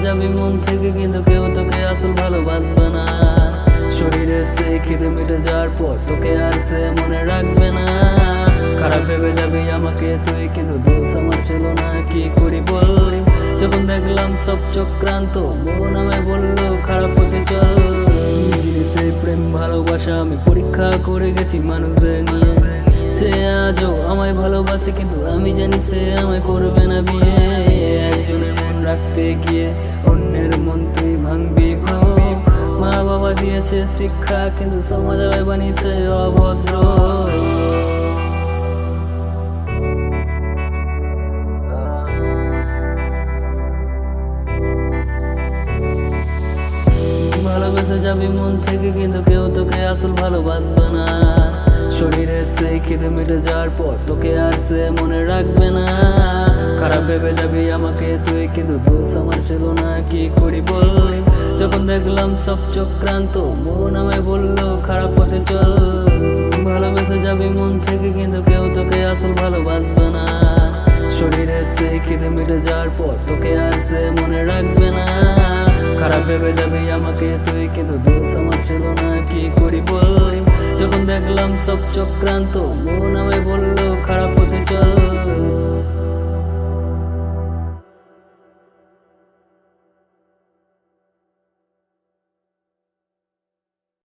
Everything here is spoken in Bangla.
যাবি মন থেকে, কিন্তু কেউ তোকে আসল ভালোবাসবে না। শরীরে সে খিদে মিটে যাওয়ার পর তোকে আর সে মনে রাখবে না। খারাপ ভেবে যাবি আমাকে তুই, কিন্তু দোষ আমার ছিল না, কি করি বল। যখন দেখলাম সব চক্রান্ত, মন আমায় বললো খারাপ হতে চল। জিনিসে প্রেম ভালোবাসা আমি পরীক্ষা করে গেছি মানুষদের নিয়ে। সে আজও আমায় ভালোবাসে, কিন্তু আমি জানি সে আমায় করবে না বিয়ে। একজনের মন রাখতে গিয়ে অন্যের মন তুই ভাঙবি ব্রো। মা বাবা দিয়েছে শিক্ষা, কিন্তু সমাজ আমায় বানিয়েছে অভদ্র। ভালোবেসে যাবি মন থেকে, কিন্তু কেউ তোকে আসল ভালোবাসবে না। শরীরে সেই খিদে মিটে যাওয়ার পর তোকে আর সে মনে রাখবে না। খারাপ ভেবে যাবি আমাকে তুই, কিন্তু দোষ আমার ছিল না, কি করি বল। যখন দেখলাম সব চক্রান্ত, মন আমায় বললো খারাপ হতে চল। ভালোবেসে যাবি মন থেকে, কিন্তু কেউ তোকে আসল ভালোবাসবে না। শরীরে সেই খিদে মিটে যাওয়ার পর তোকে আর সে মনে রাখবে না। খারাপ ভেবে যাবি আমাকে তুই, কিন্তু দোষ আমার ছিল না, কি করি বল। যখন দেখলাম সব চক্রান্ত, মন আমায় বললো খারাপ হতে চল।